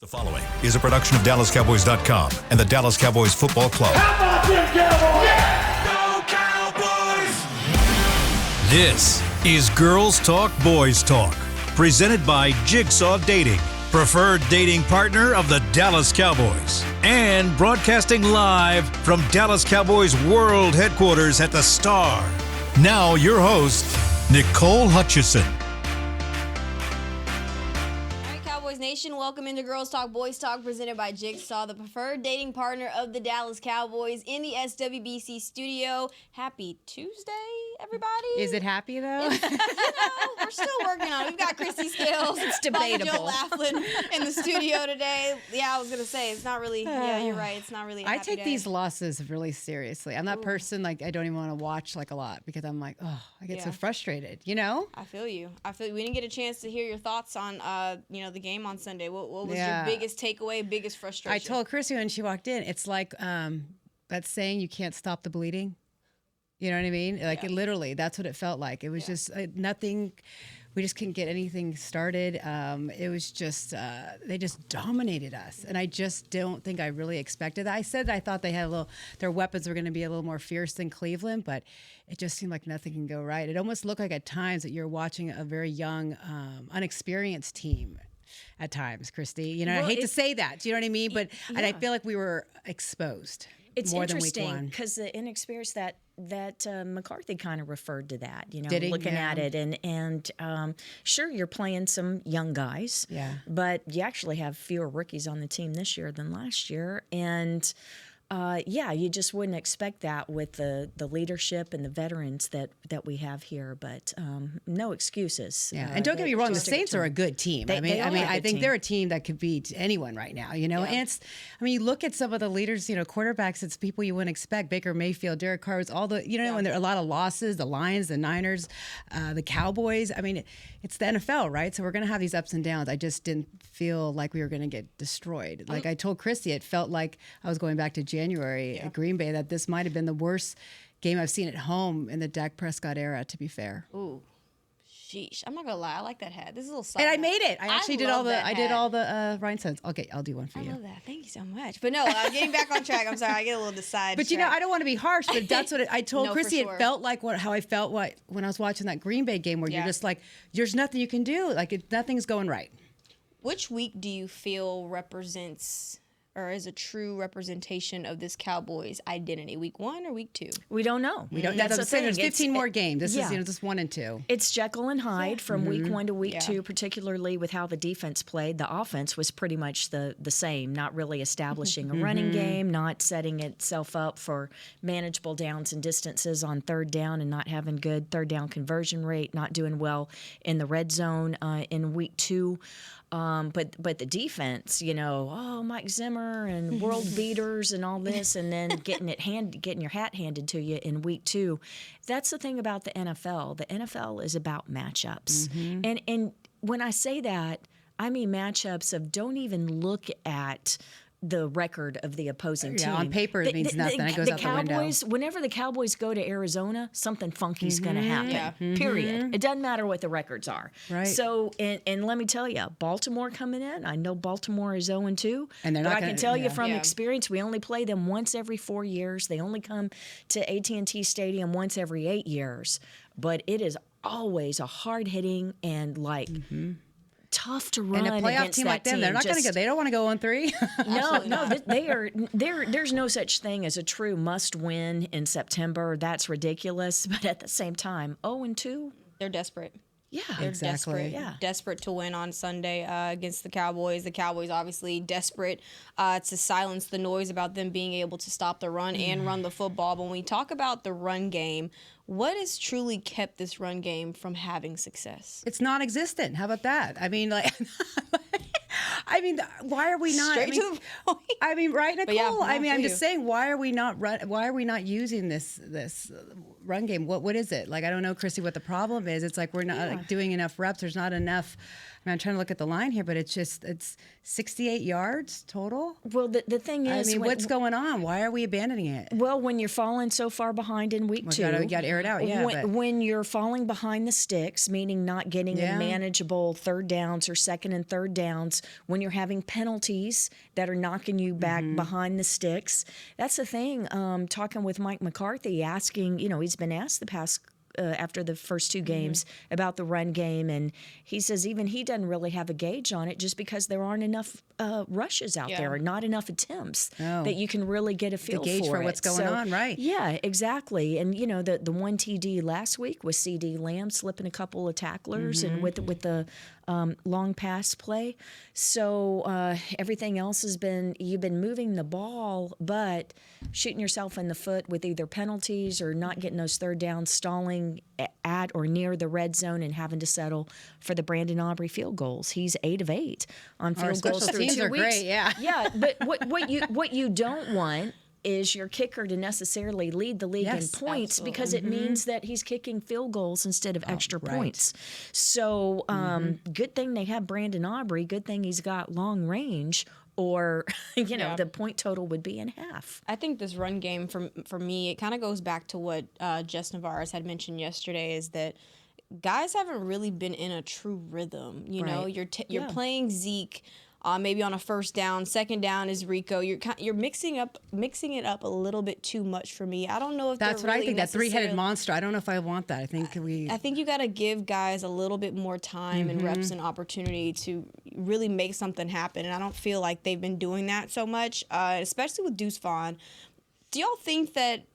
The following is a production of DallasCowboys.com and the Dallas Cowboys Football Club. How about them Cowboys? Yeah! Go Cowboys! This is Girls Talk, Boys Talk, presented by Jigsaw Dating, preferred dating partner of the Dallas Cowboys, and broadcasting live from Dallas Cowboys World Headquarters at the Star. Now your host, Nicole Hutchison. Nation, welcome into Girls Talk, Boys Talk, presented by Jigsaw, the preferred dating partner of the Dallas Cowboys in the SWBC studio. Happy Tuesday, everybody. Is it happy, though? We're still working on it. We've got Chrissy Scales. It's debatable. Joe Laughlin in the studio today. Yeah, I was going to say, it's not really, yeah, you're right. It's not really a happy I take day. These losses really seriously. I'm that person, like, I don't even want to watch, like, a lot because I'm like, oh, I get so frustrated, you know? I feel you. We didn't get a chance to hear your thoughts on, the game on Sunday. What was your biggest takeaway, biggest frustration? I told Chrissy when she walked in, it's like that saying, you can't stop the bleeding. You know what I mean? Like, it literally, that's what it felt like. It was just nothing. We just couldn't get anything started. It was just, they just dominated us. And I just don't think I really expected that. I said I thought they had their weapons were going to be a little more fierce than Cleveland, but it just seemed like nothing can go right. It almost looked like at times that you're watching a very young, unexperienced team. At times, Christy, you know, I hate to say that. Do you know what I mean? But and I feel like we were exposed. It's more than interesting because the inexperience that McCarthy kind of referred to that. You know, Did he? Looking at it and sure, you're playing some young guys. Yeah. But you actually have fewer rookies on the team this year than last year, and. You just wouldn't expect that with the leadership and the veterans that we have here, but no excuses. Yeah, and don't get me wrong, the Saints are a good team. I think they're a team that could beat anyone right now. You know, and you look at some of the leaders, you know, quarterbacks. It's people you wouldn't expect: Baker Mayfield, Derek Carr, all the, you know, and there are a lot of losses. The Lions, the Niners, the Cowboys. I mean, it's the NFL, right? So we're going to have these ups and downs. I just didn't feel like we were going to get destroyed. Like I told Christy, it felt like I was going back to January at Green Bay, that this might have been the worst game I've seen at home in the Dak Prescott era, to be fair. Ooh, sheesh. I'm not going to lie. I like that hat. This is a little side And I note. made it. I actually did all the rhinestones. Okay, I'll do one for you. I love that. Thank you so much. But no, getting back on track. I'm sorry. I get a little decided. But, you know, I don't want to be harsh, but that's what I told No, Chrissy. for sure. It felt like how I felt when I was watching that Green Bay game where you're just like, there's nothing you can do. Like, nothing's going right. Which week do you feel represents or is a true representation of this Cowboys identity? Week 1 or week 2? We don't know. We don't. That's the thing. There's 15 more games. This is just 1 and 2. It's Jekyll and Hyde from week 1 to week 2, particularly with how the defense played. The offense was pretty much the same, not really establishing a running game, not setting itself up for manageable downs and distances on third down and not having good third down conversion rate, not doing well in the red zone in week 2. But the defense, you know, Mike Zimmer and world beaters and all this, and then getting your hat handed to you in week 2. That's the thing about the NFL. The NFL is about matchups, and when I say that, I mean matchups of don't even look at the record of the opposing team. On paper, it means nothing. It goes out the window. Whenever the Cowboys go to Arizona, something funky's going to happen, period. It doesn't matter what the records are. Right. So, and let me tell you, Baltimore coming in, I know Baltimore is 0-2, and they're but not I can tell you from experience, we only play them once every 4 years. They only come to AT&T Stadium once every 8 years. But it is always a hard-hitting and, like, tough to run and a playoff against team that like them, team. they're not going to go. They don't want to go 1-3. No, there's no such thing as a true must-win in September. That's ridiculous. But at the same time, 0-2, They're desperate. Yeah, They're exactly. desperate. Desperate to win on Sunday against the Cowboys. The Cowboys obviously desperate to silence the noise about them being able to stop the run and run the football. But when we talk about the run game, what has truly kept this run game from having success? It's non-existent. How about that? I mean, like, why are we not? Straight to the point. I mean, right, Nicole? Yeah, no, I'm just saying, why are we not using this run game? What is it? Like, I don't know, Chrissy, what the problem is. It's like we're not doing enough reps. There's not enough. I'm trying to look at the line here, but it's 68 yards total. Well, the thing is, I mean, what's going on? Why are we abandoning it? Well, when you're falling so far behind in week 2, you got to air it out. Yeah, when you're falling behind the sticks, meaning not getting in manageable third downs or second and third downs, when you're having penalties that are knocking you back behind the sticks, that's the thing. Talking with Mike McCarthy, asking, he's been asked the past. After the first 2 games about the run game, and he says even he doesn't really have a gauge on it just because there aren't enough rushes out there, or not enough attempts that you can really get a feel for what's going on, right? Yeah, exactly. And the one TD last week was CD Lamb slipping a couple of tacklers and with the long pass play. So everything else has been, you've been moving the ball, but shooting yourself in the foot with either penalties or not getting those third downs, stalling at or near the red zone and having to settle for the Brandon Aubrey field goals. He's 8 of 8 on field goals through 2 weeks. Great, yeah. Yeah, but what you don't want is your kicker to necessarily lead the league in points, because it means that he's kicking field goals instead of extra points. So good thing they have Brandon Aubrey. Good thing he's got long range, or the point total would be in half. I think this run game for me, it kind of goes back to what Jess Navarez had mentioned yesterday, is that guys haven't really been in a true rhythm. You're playing Zeke. Maybe on a first down, second down is Rico. You're mixing it up a little bit too much for me. I don't know if that's what really I think. That 3-headed monster. I don't know if I want that. I think you got to give guys a little bit more time and reps and opportunity to really make something happen. And I don't feel like they've been doing that so much, especially with Deuce Vaughn. Do y'all think that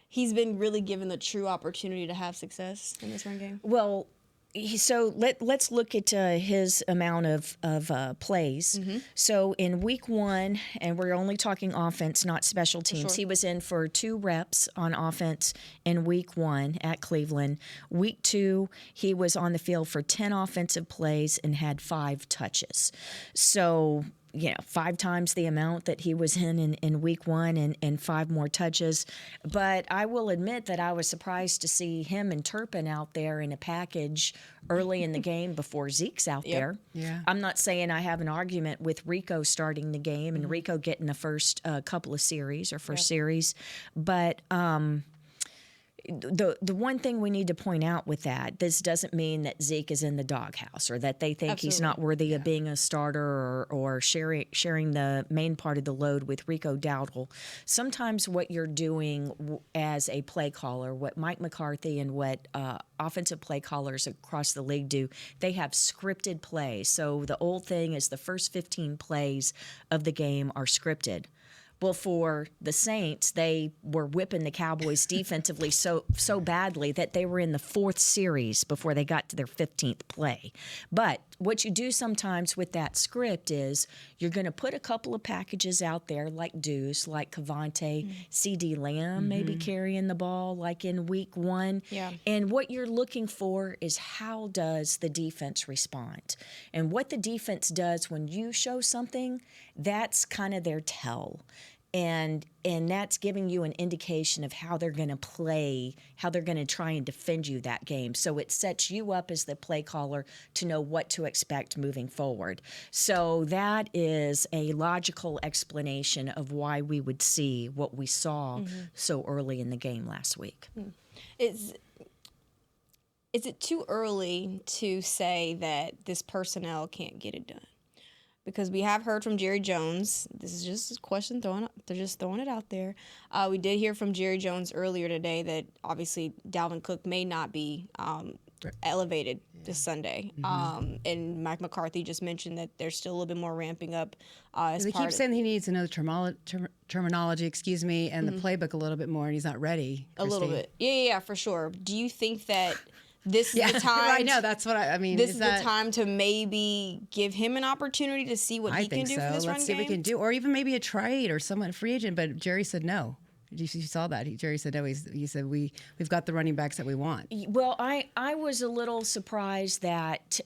he's been really given the true opportunity to have success in this run game? Well, so let's look at his amount of plays. So in week 1, and we're only talking offense, not special teams, he was in for 2 reps on offense in week 1 at Cleveland. Week 2, he was on the field for 10 offensive plays and had 5 touches. So 5 times the amount that he was in week 1 and 5 more touches. But I will admit that I was surprised to see him and Turpin out there in a package early in the game before Zeke's out there. Yeah. I'm not saying I have an argument with Rico starting the game and Rico getting the first couple of series or first series, but the one thing we need to point out with that, this doesn't mean that Zeke is in the doghouse or that they think he's not worthy of being a starter or sharing the main part of the load with Rico Dowdle. Sometimes what you're doing as a play caller, what Mike McCarthy and what offensive play callers across the league do, they have scripted plays. So the old thing is the first 15 plays of the game are scripted. Well, for the Saints, they were whipping the Cowboys defensively so badly that they were in the 4th series before they got to their 15th play. But what you do sometimes with that script is you're going to put a couple of packages out there like Deuce, like Cavante, CD Lamb maybe carrying the ball like in week 1. Yeah. And what you're looking for is how does the defense respond? And what the defense does when you show something, that's kind of their tell. And that's giving you an indication of how they're going to play, how they're going to try and defend you that game. So it sets you up as the play caller to know what to expect moving forward. So that is a logical explanation of why we would see what we saw so early in the game last week. Is it too early to say that this personnel can't get it done? Because we have heard from Jerry Jones. This is just a question they're just throwing it out there. We did hear from Jerry Jones earlier today that obviously Dalvin Cook may not be elevated this Sunday. And Mike McCarthy just mentioned that there's still a little bit more ramping up. They keep saying he needs another terminology, and the playbook a little bit more, and he's not ready. A little bit. Yeah, for sure. Do you think that this is the time? Right, no, that's what I mean. This is the time to maybe give him an opportunity to see what he can do for this run game? Let's see what we can do. Or even maybe a trade or someone, free agent. But Jerry said no. You saw that. Jerry said no. He said, we've got the running backs that we want. Well, I was a little surprised that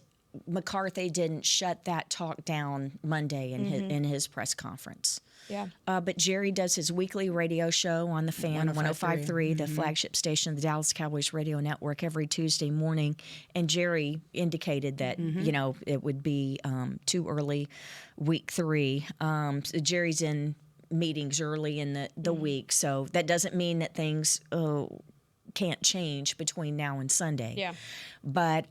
McCarthy didn't shut that talk down Monday in his press conference. Yeah. But Jerry does his weekly radio show on the Fan 105.3, the flagship station of the Dallas Cowboys radio network, every Tuesday morning. And Jerry indicated that, it would be too early, week 3. So Jerry's in meetings early in the week. So that doesn't mean that things can't change between now and Sunday. Yeah. But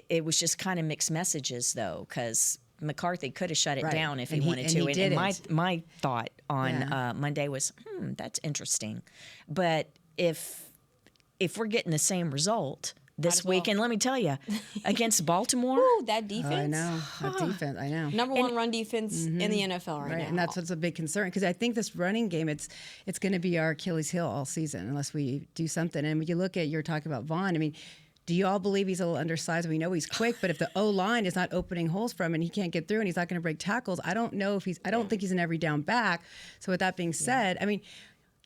it was just kind of mixed messages, though, because McCarthy could have shut it down if he wanted to. And my thought on Monday was, that's interesting. But if we're getting the same result this week, and let me tell you, against Baltimore, Ooh, that defense. I know. That defense, I know. Number one run defense in the NFL right now. And that's what's a big concern, because I think this running game, it's going to be our Achilles heel all season unless we do something. And when you look at, you're talking about Vaughn, I mean, do you all believe he's a little undersized? We know he's quick, but if the O-line is not opening holes for him and he can't get through and he's not going to break tackles, I don't think he's an every down back. So with that being said, I mean,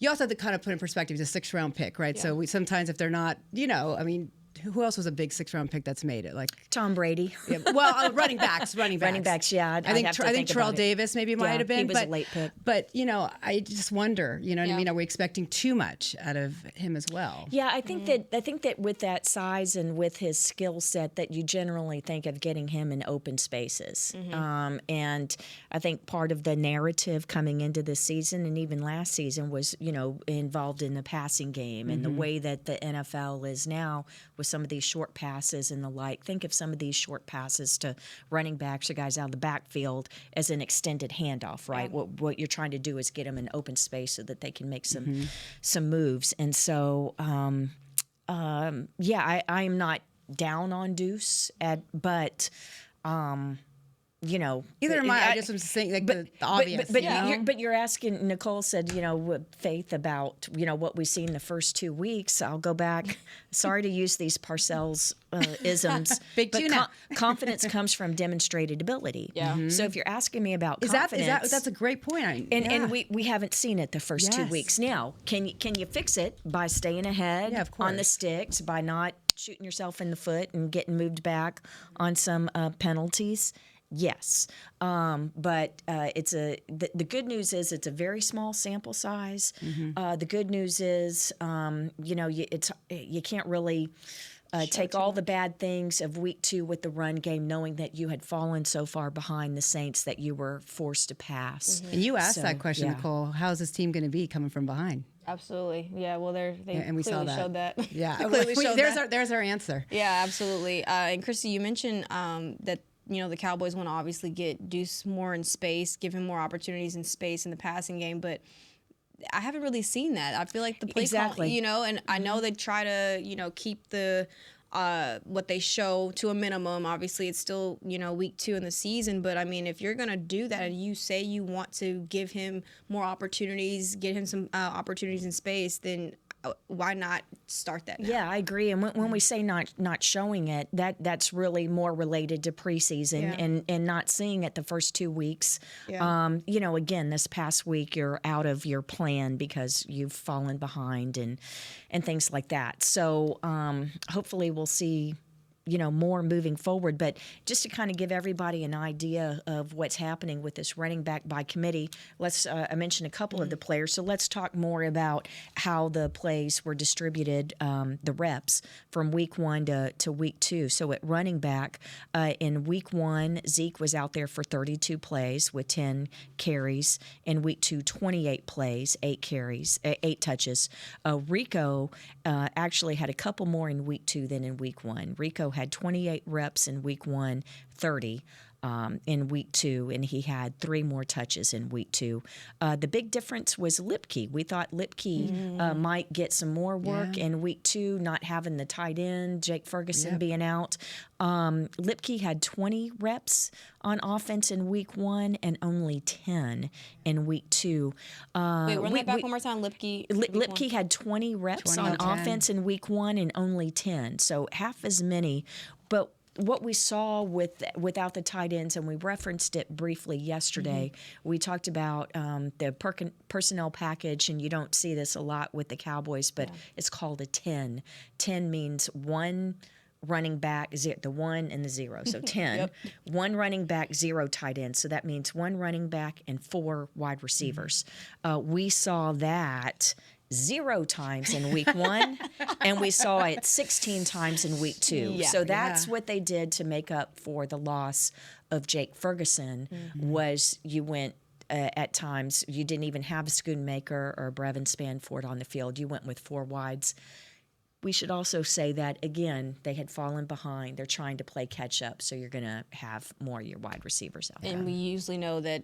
you also have to kind of put in perspective, he's a 6th-round pick, right? Yeah. So sometimes if they're not, I mean, who else was a big 6th-round pick that's made it? Like Tom Brady. Yeah, well, running backs. Running backs, yeah. I think Terrell Davis maybe might have been. He was a late pick. But, I just wonder, what I mean? Are we expecting too much out of him as well? Yeah, I think that with that size and with his skill set, that you generally think of getting him in open spaces. And I think part of the narrative coming into this season and even last season was, involved in the passing game and the way that the NFL is now with some of these short passes and the like. Think of some of these short passes to running backs or guys out of the backfield as an extended handoff, right? Yeah. What you're trying to do is get them in open space so that they can make some moves. And so, I am not down on Deuce, but either am I. I just was saying the obvious. But you're asking. Nicole said, Faith, about what we see in the first 2 weeks. I'll go back. Sorry to use these Parcells isms. Big but tuna. Confidence comes from demonstrated ability. Yeah. So if you're asking me about confidence, that's a great point. And we haven't seen it the first 2 weeks. Now, can you fix it by staying ahead on the sticks, by not shooting yourself in the foot and getting moved back on some penalties? Yes, but the good news is it's a very small sample size. The good news is you can't really take all the bad things of week 2 with the run game, knowing that you had fallen so far behind the Saints that you were forced to pass. And you asked that question, Nicole. How's this team going to be coming from behind? Absolutely. Yeah, well, they and we clearly saw showed that. Yeah, clearly showed that. There's our answer. Yeah, absolutely. And Christy, you mentioned that the Cowboys want to obviously get Deuce more in space, give him more opportunities in space in the passing game, but I haven't really seen that. I feel like the play call, and I know they try to, keep the what they show to a minimum. Obviously, it's still, week 2 in the season, but I mean, if you're going to do that and you say you want to give him more opportunities, get him some opportunities in space, then why not start that now? Yeah, I agree. And when we say not showing it, that's really more related to preseason and not seeing it the first 2 weeks. Yeah. Again, this past week you're out of your plan because you've fallen behind and things like that. So hopefully we'll see more moving forward. But just to kind of give everybody an idea of what's happening with this running back by committee, I mentioned a couple of the players. So let's talk more about how the plays were distributed, the reps from week 1 to week 2. So at running back, in week 1, Zeke was out there for 32 plays with 10 carries. In week 2, 28 plays, 8 carries, 8 touches. Rico actually had a couple more in week 2 than in week 1. Rico had 28 reps in week 1, 30 in week 2, and he had 3 more touches in week 2. The big difference was Lipke. We thought Lipke might get some more work in week 2, not having the tight end, Jake Ferguson being out. Lipke had 20 reps on offense in week 1 and only 10 in week 2. Wait, run that back one more time. Lipke had 20 reps on offense in week 1 and only 10, so half as many. But what we saw without the tight ends, and we referenced it briefly yesterday, we talked about the personnel package, and you don't see this a lot with the Cowboys, but it's called a 10. 10 means one running back, the 1 and the 0, so 10. Yep. 1 running back, 0 tight ends. So that means 1 running back and 4 wide receivers. We saw that 0 times in week 1, and we saw it 16 times in week 2. Yeah. So that's what they did to make up for the loss of Jake Ferguson. Was you went at times, you didn't even have a Schoonmaker or a Brevin Spanford on the field. You went with 4 wides. We should also say that, again, they had fallen behind. They're trying to play catch up, so you're going to have more of your wide receivers out there. And we usually know that,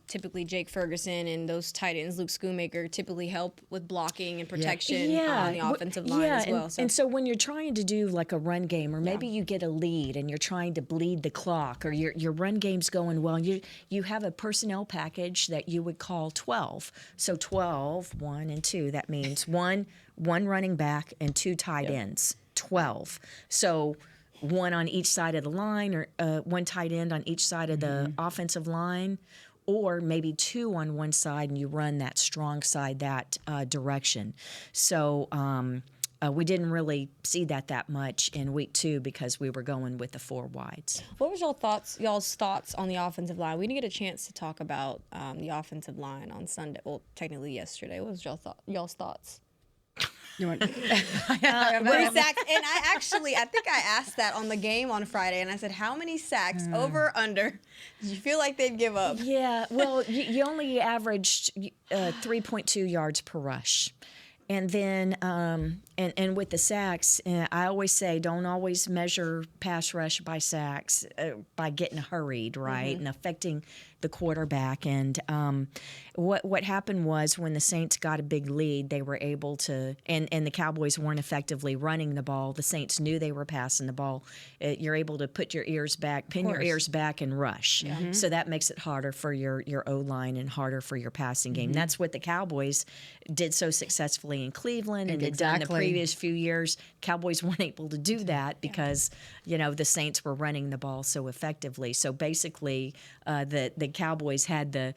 typically Jake Ferguson and those tight ends, Luke Schoonmaker, typically help with blocking and protection on the offensive line as well. And so when you're trying to do like a run game, or maybe you get a lead and you're trying to bleed the clock, or your run game's going well, you have a personnel package that you would call 12. So 12, 1 and 2, that means one running back and 2 tight ends, 12. So 1 on each side of the line, or 1 tight end on each side of the offensive line, or maybe 2 on one side, and you run that strong side that direction. So we didn't really see that much in week 2 because we were going with the 4 wides. What was y'all's thoughts on the offensive line? We didn't get a chance to talk about the offensive line on Sunday. Well, technically yesterday. What was y'all's thoughts? You want, 3 sacks. And I think I asked that on the game on Friday, and I said, how many sacks, over or under, did you feel like they'd give up? Yeah, well, you only averaged 3.2 yards per rush. And then, and with the sacks, I always say don't always measure pass rush by sacks, by getting hurried, right, and affecting the quarterback. And what happened was when the Saints got a big lead, they were able to, and the Cowboys weren't effectively running the ball. The Saints knew they were passing the ball. You're able to put your ears back, pin your ears back, and rush. So that makes it harder for your O-line and harder for your passing game. That's what the Cowboys did so successfully in Cleveland and had done the previous few years. Cowboys weren't able to do that because, the Saints were running the ball so effectively. So basically, the Cowboys had the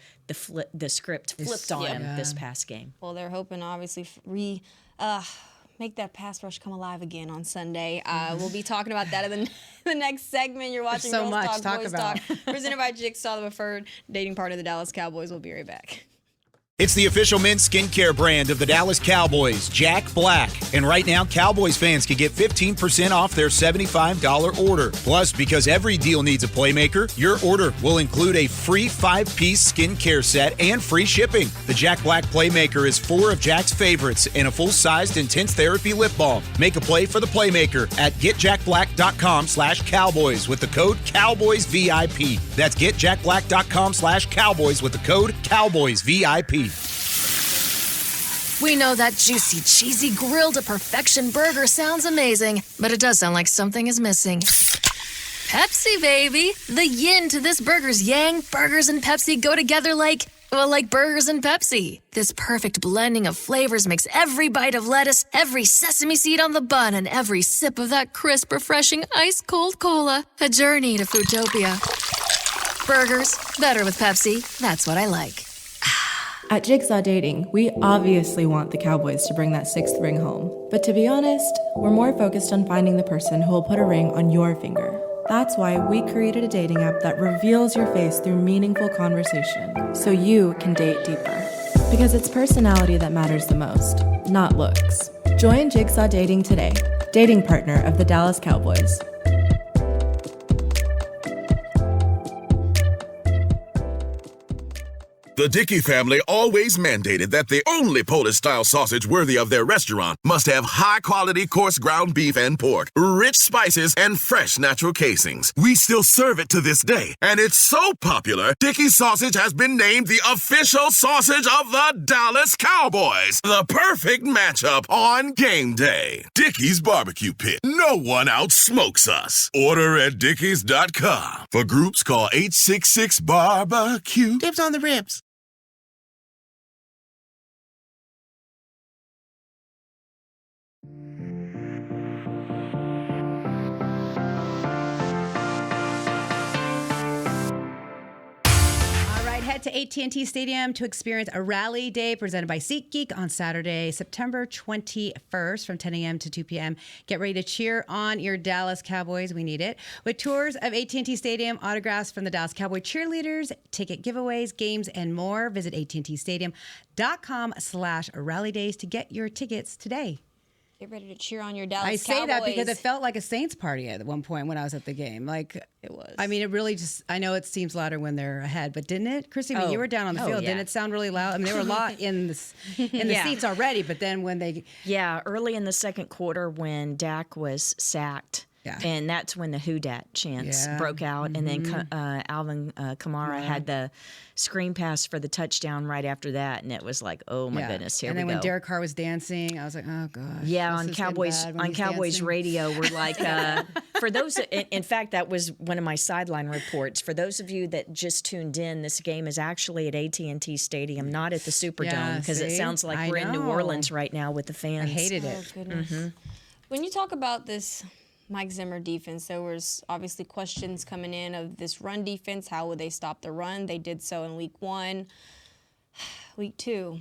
script flipped on them this past game. Well, they're hoping, obviously, make that pass rush come alive again on Sunday. We'll be talking about that in the next segment. You're watching There's so Girls much Talk, Boys about. Talk, presented by Jigsaw, the preferred dating partner of the Dallas Cowboys. We'll be right back. It's the official men's skincare brand of the Dallas Cowboys, Jack Black. And right now, Cowboys fans can get 15% off their $75 order. Plus, because every deal needs a playmaker, your order will include a free 5-piece skincare set and free shipping. The Jack Black Playmaker is 4 of Jack's favorites and a full-sized intense therapy lip balm. Make a play for the Playmaker at getjackblack.com/Cowboys with the code CowboysVIP. That's getjackblack.com/Cowboys with the code CowboysVIP. We know that juicy, cheesy, grilled to perfection burger sounds amazing, but it does sound like something is missing. Pepsi, baby! The yin to this burger's yang. Burgers and Pepsi go together like burgers and Pepsi. This perfect blending of flavors makes every bite of lettuce, every sesame seed on the bun, and every sip of that crisp, refreshing, ice-cold cola a journey to Foodtopia. Burgers, better with Pepsi. That's what I like. At Jigsaw Dating, we obviously want the Cowboys to bring that 6th ring home. But to be honest, we're more focused on finding the person who will put a ring on your finger. That's why we created a dating app that reveals your face through meaningful conversation, so you can date deeper. Because it's personality that matters the most, not looks. Join Jigsaw Dating today, dating partner of the Dallas Cowboys. The Dickey family always mandated that the only Polish-style sausage worthy of their restaurant must have high-quality coarse ground beef and pork, rich spices, and fresh natural casings. We still serve it to this day, and it's so popular, Dickey's sausage has been named the official sausage of the Dallas Cowboys. The perfect matchup on game day. Dickey's Barbecue Pit. No one outsmokes us. Order at dickeys.com. For groups, call 866-BARBECUE. Dibs on the ribs. head to AT&T Stadium to experience a rally day presented by SeatGeek on Saturday, September 21st from 10 a.m. to 2 p.m. Get ready to cheer on your Dallas Cowboys. We need it. With tours of AT&T Stadium, autographs from the Dallas Cowboy cheerleaders, ticket giveaways, games, and more. Visit AT&TStadium.com/rally days to get your tickets today. Get ready to cheer on your Dallas I Cowboys. say that because it felt like a Saints party at one point when I was at the game. Like it was. I mean, it really just. I know it seems louder when they're ahead, but didn't it, Chrissy? I mean, you were down on the field. Yeah. Didn't it sound really loud? I mean, there were a lot in the seats already, but then when they early in the second quarter when Dak was sacked. Yeah. And that's when the Who Dat chants broke out. And then Alvin Kamara had the screen pass for the touchdown right after that. And it was like, oh, my goodness, here we go. And then when Derek Carr was dancing, I was like, oh, gosh. Yeah, on Cowboys radio, we're like, for those, in fact, that was one of my sideline reports. For those of you that just tuned in, this game is actually at AT&T Stadium, not at the Superdome, because it sounds like we're in New Orleans right now with the fans. I hated it. Oh, goodness. When you talk about this Mike Zimmer defense, there was obviously questions coming in of this run defense. How would they stop the run? They did so in week 1. Week 2,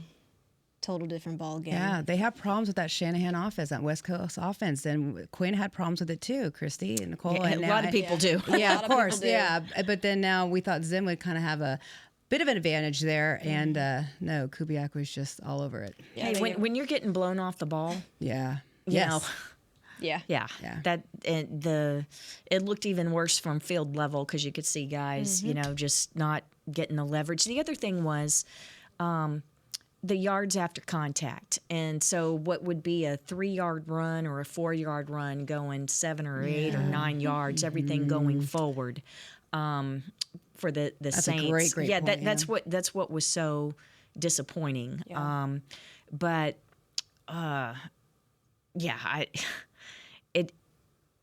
total different ball game. Yeah, they have problems with that Shanahan offense, that West Coast offense. And Quinn had problems with it too, Christy and Nicole. Yeah, and a lot of people do. Yeah, of course. Yeah, but then now we thought Zim would kind of have a bit of an advantage there. And no, Kubiak was just all over it. Yeah, Hey, when you're getting blown off the ball, Yeah. you know, Yeah. that and it looked even worse from field level because you could see guys, you know, just not getting the leverage. The other thing was the yards after contact, and so what would be a 3-yard run or a 4-yard run going 7 or 8 or 9 yards, everything going forward for the That's Saints. a great point, that's what was so disappointing. Yeah.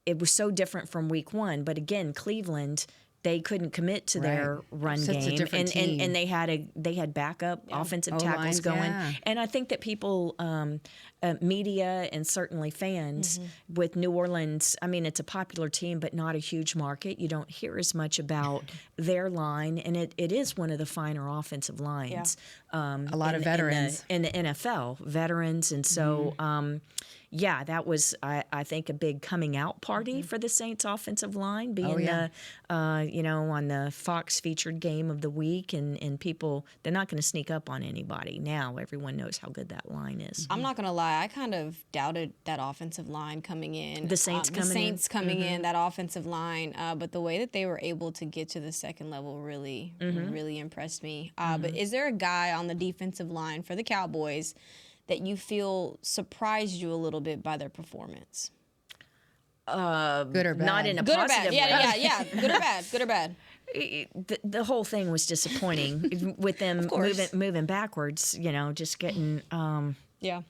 It was so different from week 1. But again, Cleveland, they couldn't commit to their run Such a game, different team. and they had backup offensive tackles O-lines, going. yeah. And I think that people, media, and certainly fans with New Orleans, I mean, it's a popular team, but not a huge market. You don't hear as much about their line, and it is one of the finer offensive lines. A lot of veterans in the NFL, veterans, and so. Yeah, that was, I think, a big coming out party for the Saints offensive line, being on the Fox featured game of the week, and people, they're not going to sneak up on anybody. Now everyone knows how good that line is. I'm not going to lie. I kind of doubted that offensive line coming in. The Saints coming in, that offensive line. But the way that they were able to get to the second level really impressed me. But is there a guy on the defensive line for the Cowboys that you feel surprised you a little bit by their performance? Good or bad? Not in a Good or positive bad? way. Yeah. Good or bad? Good or bad? The whole thing was disappointing with them moving backwards. You know, just getting. Yeah.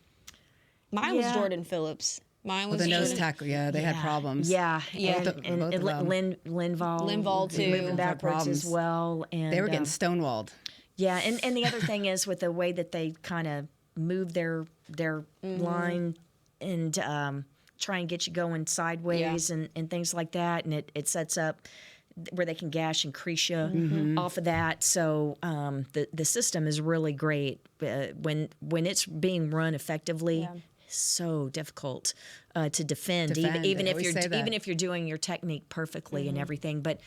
Mine was Jordan Phillips. Mine was the nose tackle. Yeah, they had problems. Yeah. And Linval too. moving backwards as well, and they were getting stonewalled. Yeah, and the other thing is with the way that they kind of move their line and try and get you going sideways and things like that, and it sets up where they can gash and crease you off of that. So the system is really great when it's being run effectively. Yeah. So difficult to defend even if you're doing your technique perfectly and everything. But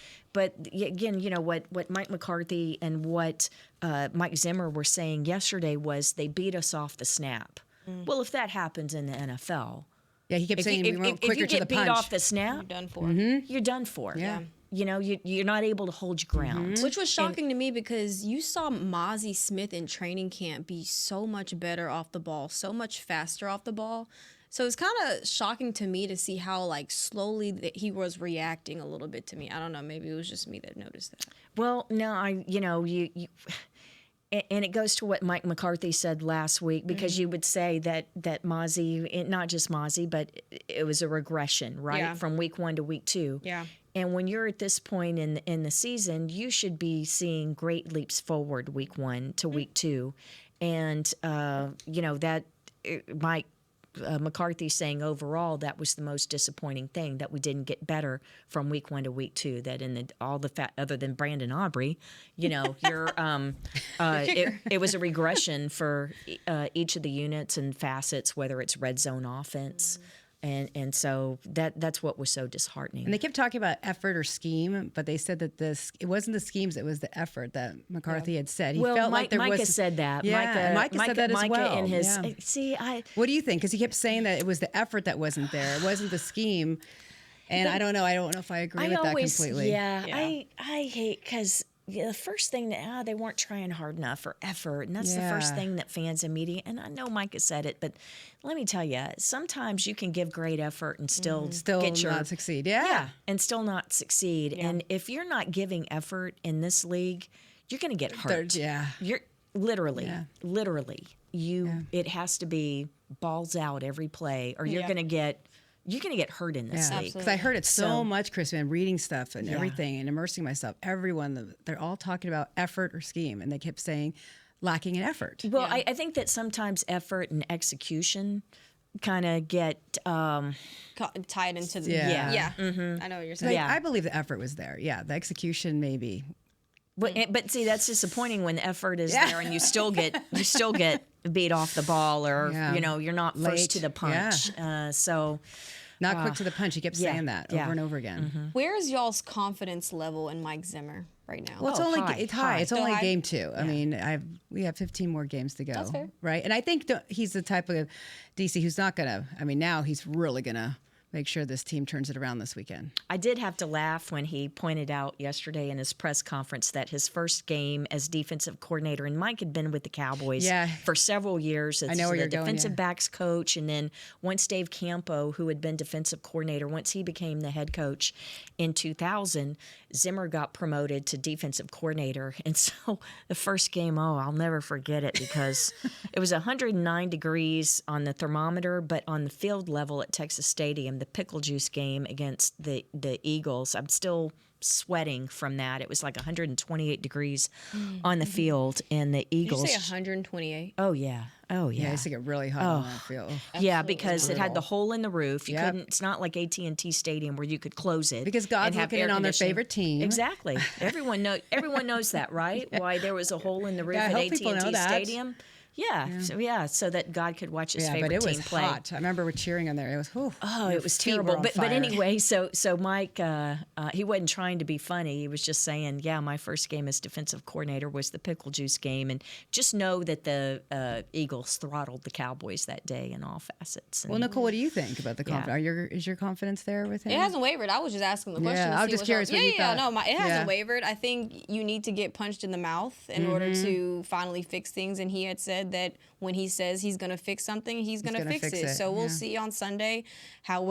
again, you know what Mike McCarthy and what Mike Zimmer were saying yesterday was they beat us off the snap. Well, if that happens in the NFL, he kept saying we went quicker to the punch. If you get beat off the snap, you're done for. You're done for. Yeah. You know, you're not able to hold your ground. Which was shocking to me because you saw Mozzie Smith in training camp be so much better off the ball, so much faster off the ball. So it's kind of shocking to me to see how slowly that he was reacting a little bit to me. I don't know, maybe it was just me that noticed that. Well, no, you and it goes to what Mike McCarthy said last week, because you would say that Mozzie, not just Mozzie, but it was a regression, right? Yeah. From week 1 to week 2. Yeah. And when you're at this point in the season, you should be seeing great leaps forward week 1 to week 2. And, that Mike McCarthy saying overall that was the most disappointing thing, that we didn't get better from week 1 to week 2. That in all the other than Brandon Aubrey, you're it was a regression for each of the units and facets, whether it's red zone offense. And so that's what was so disheartening. And they kept talking about effort or scheme, but they said that it wasn't the schemes, it was the effort that McCarthy had said. He felt like there Micah was. said that. Yeah, Micah said that as well. In his, yeah. What do you think? Because he kept saying that it was the effort that wasn't there. It wasn't the scheme. And I don't know. I don't know if I agree with that completely. Yeah, I hate because the first thing that they weren't trying hard enough or effort, and that's the first thing that fans and media. And I know Micah said it, but let me tell you, sometimes you can give great effort and still get not succeed. Yeah, and still not succeed. Yeah. And if you're not giving effort in this league, you're going to get hurt. You're literally. It has to be balls out every play, or you're going to get. You're going to get hurt in this league. Because I heard it so much, Chris, man, reading stuff and everything and immersing myself. Everyone, they're all talking about effort or scheme, and they kept saying lacking in effort. Well, I think that sometimes effort and execution kind of get tied into the Mm-hmm. I know what you're saying. I believe the effort was there. Yeah, the execution maybe. But see, that's disappointing when the effort is there and you still get beat off the ball, or you're not first to the punch. Not quick to the punch. He kept saying that over and over again. Mm-hmm. Where is y'all's confidence level in Mike Zimmer right now? Well, it's high. It's only high. game 2. I mean, we have 15 more games to go. That's fair. Right? And I think he's the type of DC who's not going to, now he's really going to make sure this team turns it around this weekend. I did have to laugh when he pointed out yesterday in his press conference that his first game as defensive coordinator, and Mike had been with the Cowboys for several years as the defensive backs coach, and then once Dave Campo, who had been defensive coordinator, once he became the head coach in 2000, Zimmer got promoted to defensive coordinator. And so the first game, I'll never forget it, because it was 109 degrees on the thermometer, but on the field level at Texas Stadium, the pickle juice game against the Eagles, I'm still sweating from that. It was like 128 degrees on the field, and the Eagles. Did you say 128? Oh yeah. Yeah, it used to get really hot on that field. Yeah, because it had the hole in the roof. You couldn't. It's not like AT&T Stadium where you could close it. Because God's looking in on their favorite team. Exactly. Everyone knows that, right? Why there was a hole in the roof at AT&T Stadium. Yeah. So that God could watch his favorite team play. But it was hot. I remember we're cheering on there. It was it was terrible. But anyway, so Mike, he wasn't trying to be funny. He was just saying, my first game as defensive coordinator was the pickle juice game, and just know that the Eagles throttled the Cowboys that day in all facets. And, well, Nicole, what do you think about the confidence? Is your confidence there with him? It hasn't wavered. I was just asking the question. I was just curious what you thought. It hasn't wavered. I think you need to get punched in the mouth in order to finally fix things, and he had said that when he says he's going to fix something, he's going to fix it. So we'll see on Sunday how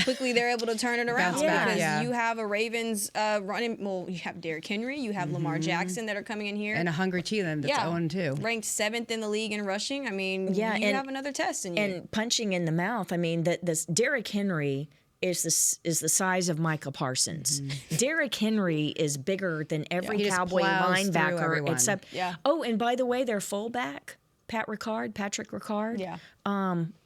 quickly they're able to turn it around. Because you have a Ravens running. Well, you have Derrick Henry, you have Lamar Jackson that are coming in here, and a hungry team that's 0-2, ranked 7th in the league in rushing. I mean, you have another test in you. And punching in the mouth. I mean, this Derrick Henry is the size of Micah Parsons. Derrick Henry is bigger than every Cowboy linebacker except. Oh, and by the way, their fullback, Patrick Ricard.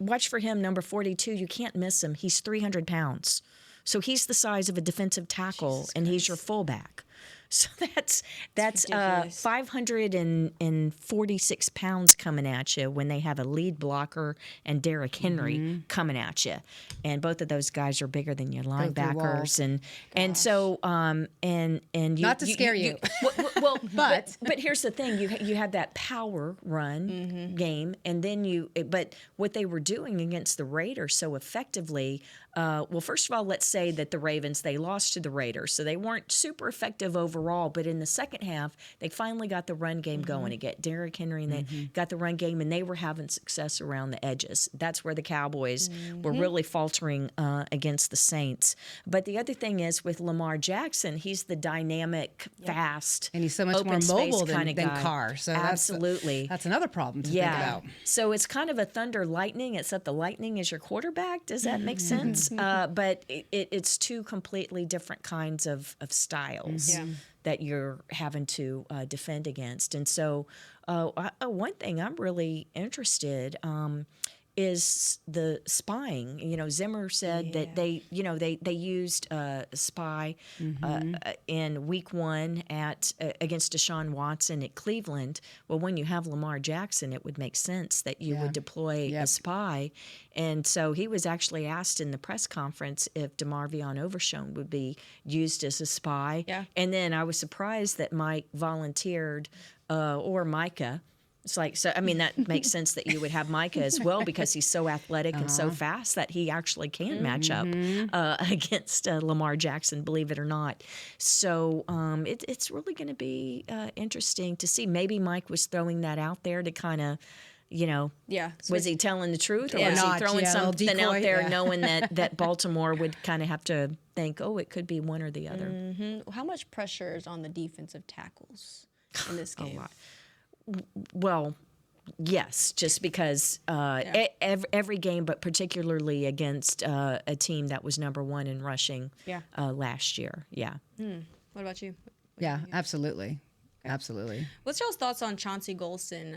Watch for him, number 42. You can't miss him. He's 300 pounds. So he's the size of a defensive tackle, and he's your fullback. So that's 546 pounds coming at you when they have a lead blocker and Derrick Henry coming at you, and both of those guys are bigger than your linebackers, and so and you, not to scare you. But here's the thing: you have that power run game, and then but what they were doing against the Raiders so effectively. Well, first of all, let's say that the Ravens, they lost to the Raiders, so they weren't super effective overall. But in the second half, they finally got the run game going to get Derrick Henry, and they got the run game, and they were having success around the edges. That's where the Cowboys were really faltering against the Saints. But the other thing is with Lamar Jackson, he's the dynamic, fast, and he's so much more mobile than Carr. So absolutely, that's another problem to think about. So it's kind of a thunder lightning, except the lightning is your quarterback. Does that make sense? But it's two completely different kinds of styles that you're having to defend against. And so one thing I'm really interested is the spying. Zimmer said that they used a spy in week 1 against Deshaun Watson at Cleveland. Well, when you have Lamar Jackson, it would make sense that you would deploy a spy. And so he was actually asked in the press conference if DeMarvion Overshown would be used as a spy. Yeah. And then I was surprised that Mike volunteered, or Micah. It's like, so, I mean, that makes sense that you would have Micah as well, because he's so athletic and so fast that he actually can match up against Lamar Jackson, believe it or not. So it's really going to be interesting to see. Maybe Mike was throwing that out there to kind of, was he telling the truth, or was he throwing something out there knowing that Baltimore would kind of have to think, oh, it could be one or the other? Mm-hmm. How much pressure is on the defensive tackles in this game? A lot. Well, yes, just because every game, but particularly against a team that was number 1 in rushing last year. Yeah. What about you? Yeah, absolutely. Absolutely. What's y'all's thoughts on Chauncey Golston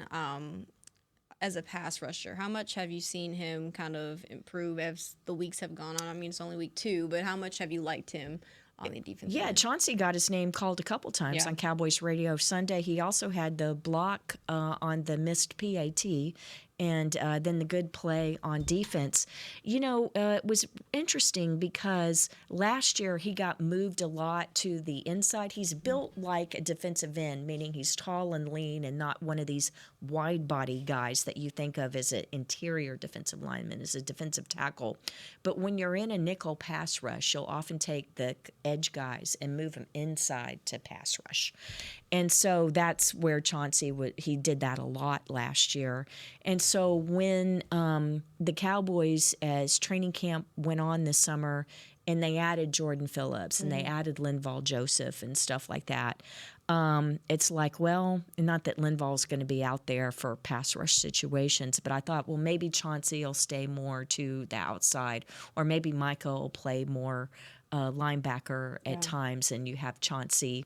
as a pass rusher? How much have you seen him kind of improve as the weeks have gone on? I mean, it's only week 2, but how much have you liked him on the defense? Yeah, Chauncey got his name called a couple times on Cowboys radio Sunday. He also had the block on the missed PAT, and then the good play on defense. It was interesting because last year he got moved a lot to the inside. He's built like a defensive end, meaning he's tall and lean and not one of these wide body guys that you think of as an interior defensive lineman, as a defensive tackle. But when you're in a nickel pass rush, you'll often take the edge guys and move them inside to pass rush. And so that's where Chauncey he did that a lot last year. And so when the Cowboys, as training camp went on this summer, and they added Jordan Phillips and they added Linval Joseph and stuff like that, it's like, well, not that Linval's going to be out there for pass rush situations, but I thought, well, maybe Chauncey will stay more to the outside, or maybe Micah will play more linebacker at times, and you have Chauncey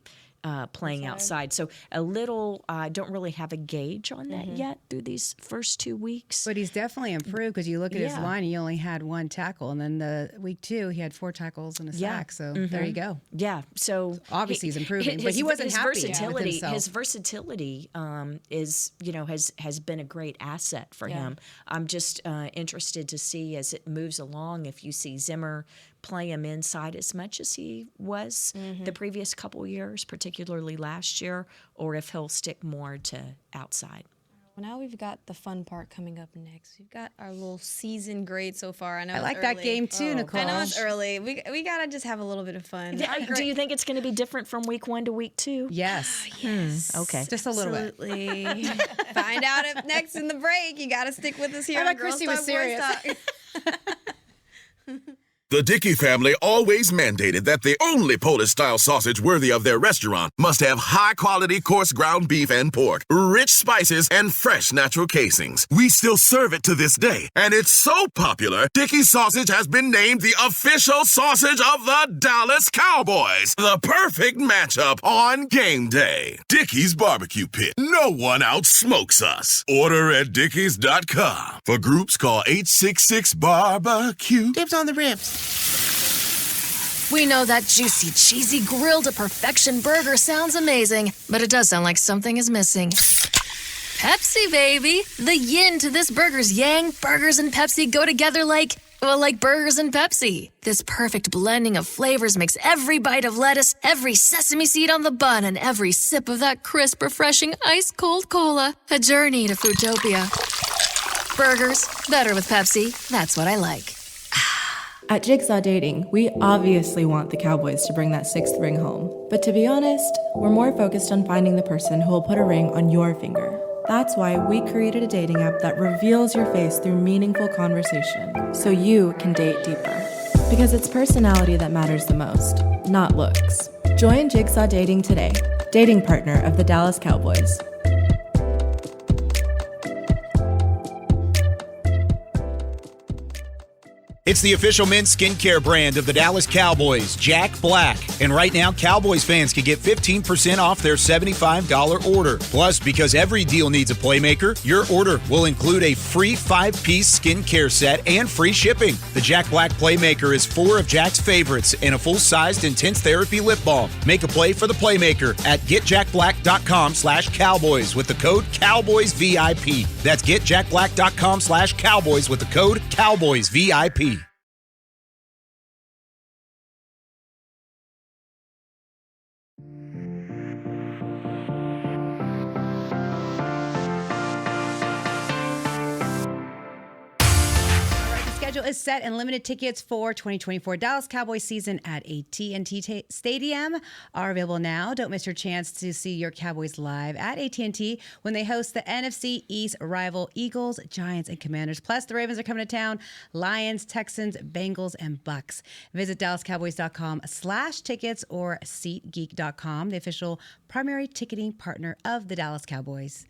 playing outside. So a little, I don't really have a gauge on that yet through these first 2 weeks. But he's definitely improved, because you look at his line, he only had 1 tackle, and then the week 2 he had 4 tackles and a sack. So there you go. Yeah. So obviously he's improving, but he wasn't happy with himself. His versatility has been a great asset for him. I'm just interested to see as it moves along if you see Zimmer play him inside as much as he was the previous couple years, particularly last year, or if he'll stick more to outside. Well, now we've got the fun part coming up next. We've got our little season grade so far. I know I like it's early. that game too, Nicole. I know it's early. We gotta just have a little bit of fun. Do you think it's going to be different from week 1 to week 2? Yes. Yes. Okay. Just a little bit. Absolutely. Find out if next in the break. You gotta stick with us here. I thought on Girls Christy was Talk, serious. Boys Talk. The Dickey family always mandated that the only Polish-style sausage worthy of their restaurant must have high-quality coarse ground beef and pork, rich spices, and fresh natural casings. We still serve it to this day, and it's so popular, Dickey sausage has been named the official sausage of the Dallas Cowboys. The perfect matchup on game day. Dickey's Barbecue Pit. No one outsmokes us. Order at dickeys.com. For groups, call 866-BARBECUE. Dibs on the ribs. We know that juicy, cheesy, grilled to perfection burger sounds amazing, but it does sound like something is missing. Pepsi, baby! The yin to this burger's yang. Burgers and Pepsi go together like burgers and Pepsi. This perfect blending of flavors makes every bite of lettuce, every sesame seed on the bun, and every sip of that crisp, refreshing, ice-cold cola a journey to Foodtopia. Burgers, better with Pepsi. That's what I like. At Jigsaw Dating, we obviously want the Cowboys to bring that 6th ring home. But to be honest, we're more focused on finding the person who will put a ring on your finger. That's why we created a dating app that reveals your face through meaningful conversation, so you can date deeper. Because it's personality that matters the most, not looks. Join Jigsaw Dating today, dating partner of the Dallas Cowboys. It's the official men's skincare brand of the Dallas Cowboys, Jack Black. And right now, Cowboys fans can get 15% off their $75 order. Plus, because every deal needs a playmaker, your order will include a free 5-piece skincare set and free shipping. The Jack Black Playmaker is 4 of Jack's favorites and a full-sized intense therapy lip balm. Make a play for the Playmaker at getjackblack.com/Cowboys with the code CowboysVIP. That's getjackblack.com/Cowboys with the code CowboysVIP. Schedule is set and limited tickets for 2024 Dallas Cowboys season at AT&T Stadium are available now. Don't miss your chance to see your Cowboys live at AT&T when they host the NFC East rival Eagles, Giants, and Commanders. Plus, the Ravens are coming to town. Lions, Texans, Bengals, and Bucks. Visit DallasCowboys.com/tickets or SeatGeek.com, the official primary ticketing partner of the Dallas Cowboys.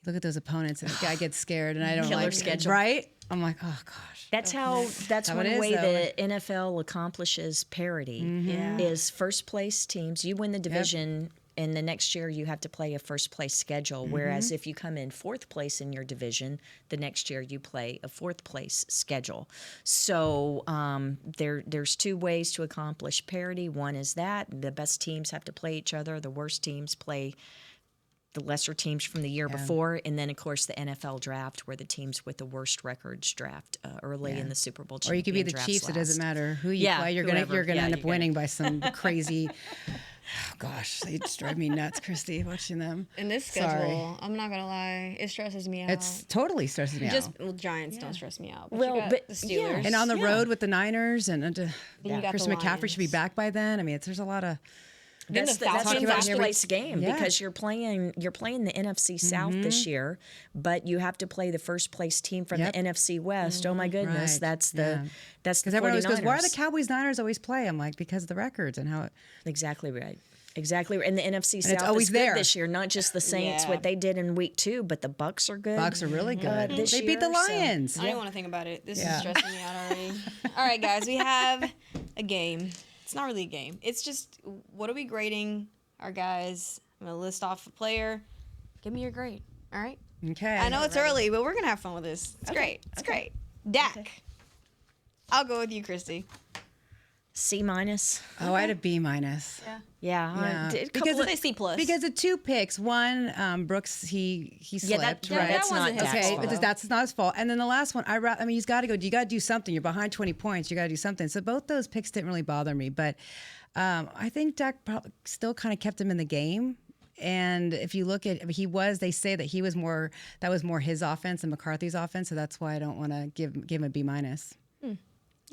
Look at those opponents, and this guy gets scared, and I don't Killer like schedule. Right? I'm like, oh gosh. That's one way the NFL accomplishes parity is first place teams. You win the division, and the next year you have to play a first place schedule. Whereas if you come in fourth place in your division, the next year you play a fourth place schedule. So there's 2 ways to accomplish parity. One is that the best teams have to play each other. The worst teams play the lesser teams from the year before, and then of course the NFL draft, where the teams with the worst records draft early in the Super Bowl. Or you could be the Chiefs. Last. It doesn't matter who you play. You're gonna end up winning by some crazy. Oh gosh, they just drive me nuts, Christy, watching them. In this schedule, I'm not gonna lie, it stresses me out. It's totally stresses me out. Giants don't stress me out. But the Steelers, and on the road with the Niners, and Christian McCaffrey should be back by then. I mean, there's a lot of. That's a first place game because you're playing the NFC South this year, but you have to play the first place team from the NFC West. Oh my goodness, right. that's the because everyone always goes, why do the Cowboys Niners always play? I'm like, because of the records and how it. Exactly right. Exactly, and the NFC South it's always is good there this year. Not just the Saints, what they did in week 2, but the Bucks are good. Bucks are really good. They beat the Lions. So, I don't want to think about it. This is stressing me out already. All right, guys, we have a game. It's not really a game. It's just, what are we grading our guys? I'm going to list off a player. Give me your grade, all right? Okay. I know it's early, but we're going to have fun with this. It's great. It's great. Dak. Okay. I'll go with you, Christy. C-. Oh, I had a B-. Yeah. Because it's C+. Because of 2 picks. One, Brooks, he slipped, right? That's not his fault. Okay, that's not his fault. And then the last one, he's got to go. You got to do something. You're behind 20 points. You got to do something. So both those picks didn't really bother me, but I think Dak probably still kind of kept him in the game. And if you look at, they say that he was more, that was more his offense than McCarthy's offense. So that's why I don't want to give him a B-.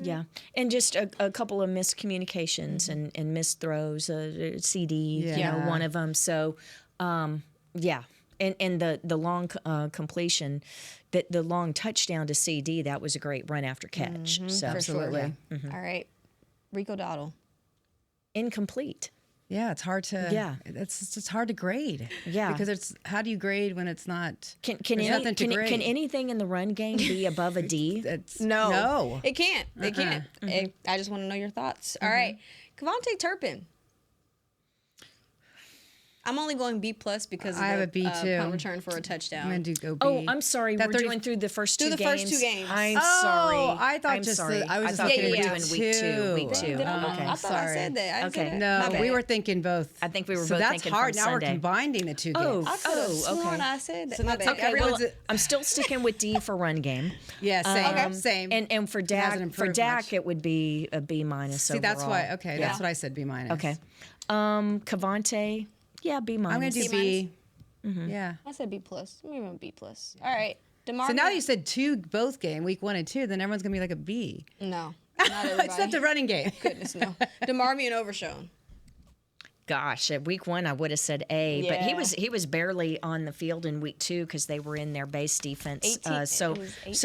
Yeah, and just a couple of miscommunications and missed throws, CD, one of them. So, and the long completion, the long touchdown to CD, that was a great run after catch. So absolutely. Sure. All right, Rico Dowdle. Incomplete. Yeah, it's hard to. Yeah, it's hard to grade. Yeah, because it's how do you grade when it's not? Can anything in the run game be above a D? No, it can't. It can't. I just want to know your thoughts. All right, Kevontae Turpin. I'm only going B+ because I have a B too. Punt return for a touchdown. I'm gonna go B. Oh, I'm sorry. We're doing through the first 2 games. Through the first 2 games. I'm sorry. I thought I was thinking we were doing week 2. Okay, I thought I said that. Okay. No, we were thinking both. I think we were so both that's thinking hard. from Now Sunday. we're combining the 2 games. Okay. I said that. So my bad. Okay, well, I'm still sticking with D for run game. Yeah, same. And for Dak, it would be a B- See, that's why. Okay, that's what I said. B-. Okay. Kevontae. Yeah, B-. I'm gonna do B. Yeah. I said B+. I'm even B+. All right. DeMar. So now you said both game, week 1 and 2, then everyone's gonna be like a B. No. Not everybody. Except the running game. Goodness, no. DeMarvion Overshown. Gosh, at week 1 I would have said A, but he was barely on the field in week 2 because they were in their base defense. So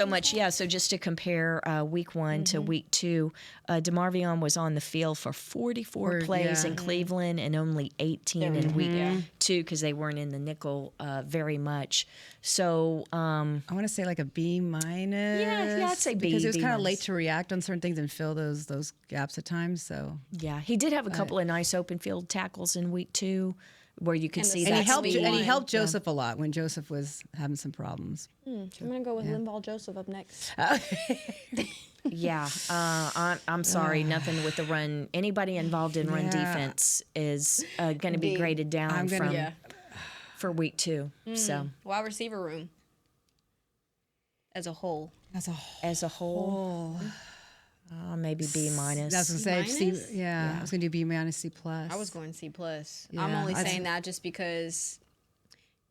much, So just to compare week 1 to week 2, DeMarvion was on the field for 44 plays in Cleveland and only 18 in week 2. too, because they weren't in the nickel very much. So I want to say like a B minus. Yeah, I'd say B. Because it was B kind of minus. late to react on certain things and fill those gaps at times. So yeah, he did have a couple of nice open field tackles in week 2, where you could see the that and he helped speed. and he helped Joseph a lot when Joseph was having some problems. I'm gonna go with Limball Joseph up next. Yeah, I'm sorry, nothing with the run. Anybody involved in run defense is going to be graded down for week 2. So Wide receiver room as a whole. as a whole, maybe B minus. That's what I was gonna say. minus? Yeah, I was gonna do B minus, C plus. I was going C plus. Yeah, I'm only I'd saying say- that just because,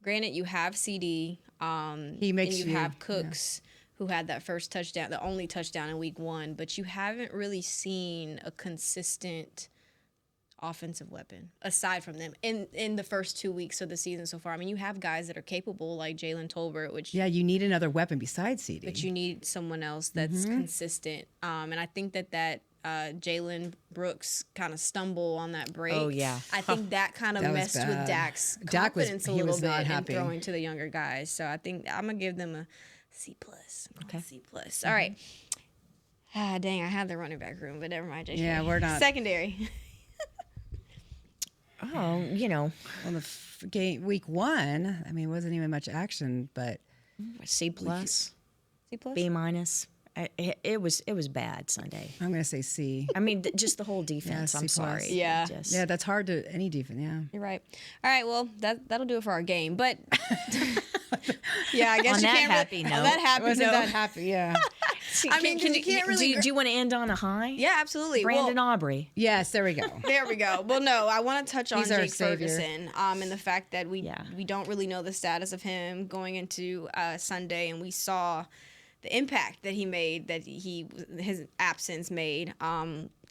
granted, you have CD. He makes and you you- have Cooks, who had that first touchdown, the only touchdown in week 1, but you haven't really seen a consistent offensive weapon aside from them in the first 2 weeks of the season so far. I mean, you have guys that are capable like Jalen Tolbert, which Yeah, you need another weapon besides CD. but you need someone else that's consistent. And I think that Jalen Brooks kind of stumble on that break. Oh, yeah. I think that kind of That was messed with bad. Dak's Dak was- confidence a he little was not bit in happy. throwing to the younger guys. So I think I'm gonna give them a C plus. Okay, C plus. All right. Dang, I had the running back room, but never mind. JJ. Yeah, we're not- secondary. Oh, you know, on the game week 1. I mean, it wasn't even much action, but C plus, C plus. B minus. It was bad Sunday. I'm gonna say C. I mean, just the whole defense. C I'm plus. sorry. Yeah. Just- Yeah, that's hard to any defense. Yeah. You're right. All right. Well, that'll do it for our game. But yeah, I guess On you that can't happy really, note. on that happy Wasn't note. that happy? Yeah. I mean, 'cause you can't really. Do you want to end on a high? Yeah, absolutely. Brandon Well, Aubrey. Yes, there we go. there we go. Well, no, I want to touch on He's our Jake savior. Ferguson and the fact that we Yeah. don't really know the status of him going into Sunday, and we saw the impact that he made, that his absence made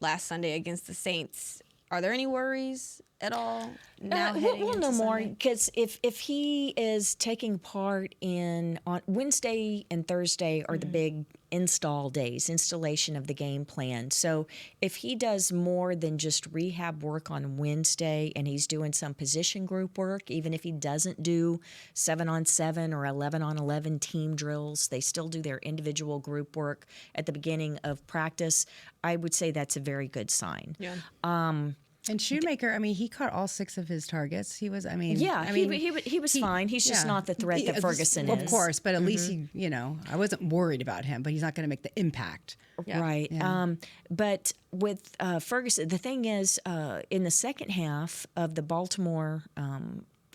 last Sunday against the Saints. Are there any worries at all now heading We'll into know more Sunday? because if he is taking part on Wednesday and Thursday are the big installation of the game plan. So if he does more than just rehab work on Wednesday and he's doing some position group work, even if he doesn't do 7-on-7 or 11-on-11 team drills, they still do their individual group work at the beginning of practice. I would say that's a very good sign. Yeah. And Shoemaker, I mean, he caught all 6 of his targets. He was, I mean, he was fine. He's just not the threat that Ferguson is. Of course, but at least he, I wasn't worried about him, but he's not going to make the impact. Right. Yeah. But with Ferguson, the thing is, in the second half of the Baltimore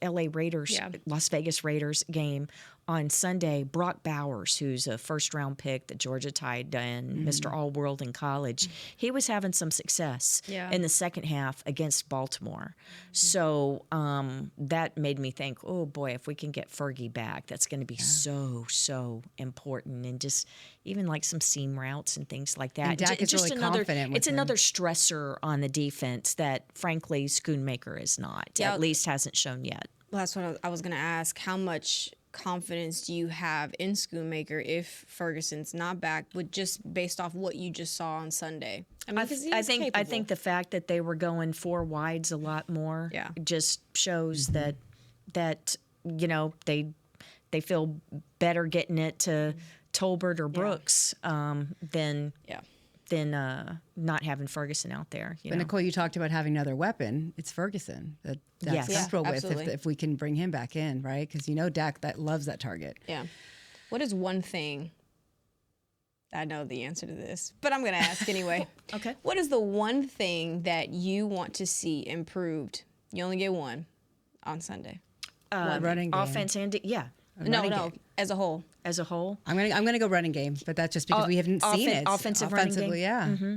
LA Raiders, Las Vegas Raiders game on Sunday, Brock Bowers, who's a first-round pick that Georgia tied in, Mr. All-World in college, he was having some success in the second half against Baltimore. So that made me think, oh, boy, if we can get Fergie back, that's going to be so important. And just even like some seam routes and things like that. And Dak is just really another, confident with it's him. another stressor on the defense that, frankly, Schoonmaker is not, at least hasn't shown yet. Well, that's what I was going to ask. How much confidence do you have in Schoonmaker if Ferguson's not back, but just based off what you just saw on Sunday? I mean, 'cause he is I capable. think the fact that they were going 4 wides a lot more just shows that they feel better getting it to Tolbert or Brooks than not having Ferguson out there. But Nicole, you talked about having another weapon. It's Ferguson that Dak's Yes. comfortable with absolutely. if we can bring him back in, right? Because Dak that loves that target. Yeah. What is one thing? I know the answer to this, but I'm going to ask anyway. Okay. What is the one thing that you want to see improved? You only get one on Sunday. Running game. offense and No, as a whole. as a whole. I'm gonna go running game, but that's just because we haven't seen it offensive running game? offensively. Yeah,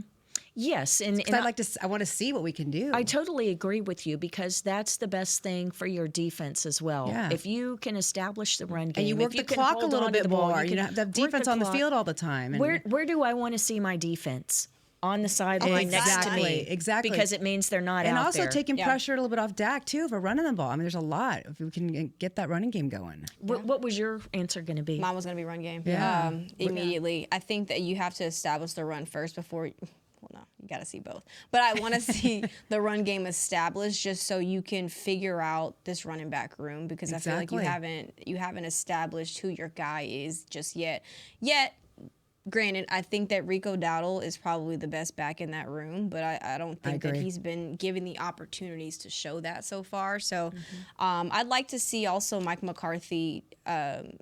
Yes, and I want to see what we can do. I totally agree with you because that's the best thing for your defense as well. Yeah. If you can establish the run game, and you work if the can clock a hold little on to bit the ball, more. you You can know, the work defense on the clock. field all the time. And Where do I want to see my defense? On the sideline next to me. Exactly. Because it means they're not and out also there. taking pressure a little bit off Dak too for running the ball. I mean, there's a lot if we can get that running game going. What was your answer going to be? Mine was going to be run game. Yeah. Immediately. I think that you have to establish the run first before. Well, no, you got to see both. But I want to see the run game established just so you can figure out this running back room, because I feel like you haven't established who your guy is just yet. Granted, I think that Rico Dowdle is probably the best back in that room, but I don't think that he's been given the opportunities to show that so far. So I'd like to see also Mike McCarthy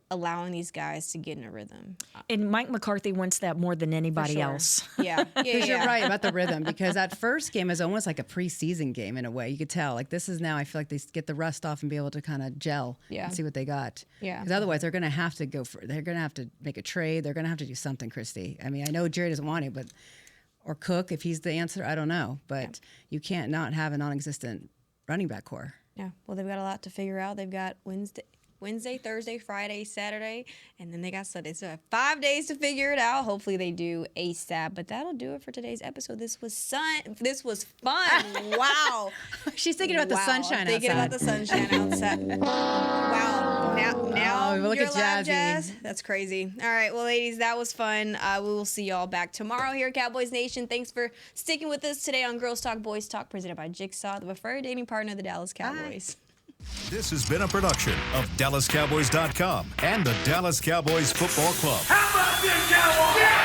allowing these guys to get in a rhythm. And Mike McCarthy wants that more than anybody else. Yeah. You're right about the rhythm, because that first game is almost like a preseason game in a way. You could tell, like, this is now, I feel like they get the rust off and be able to kind of gel and see what they got. Yeah. Because otherwise they're going to have to they're going to have to make a trade. They're going to have to do something, Christy. I mean, I know Jerry doesn't want it, or Cook, if he's the answer, I don't know. But you can't not have a non-existent running back core. Yeah. Well, they've got a lot to figure out. They've got Wednesday, Thursday, Friday, Saturday, and then they got Sunday. So 5 days to figure it out. Hopefully they do ASAP. But that'll do it for today's episode. This was fun. Wow. She's thinking about the sunshine outside. Thinking about the sunshine outside. Wow. Now look you're at live, Jazzy. Jazz. That's crazy. All right. Well, ladies, that was fun. We will see y'all back tomorrow here at Cowboys Nation. Thanks for sticking with us today on Girls Talk, Boys Talk, presented by Jigsaw, the preferred dating partner of the Dallas Cowboys. This has been a production of DallasCowboys.com and the Dallas Cowboys Football Club. How about this, Cowboys? Yeah!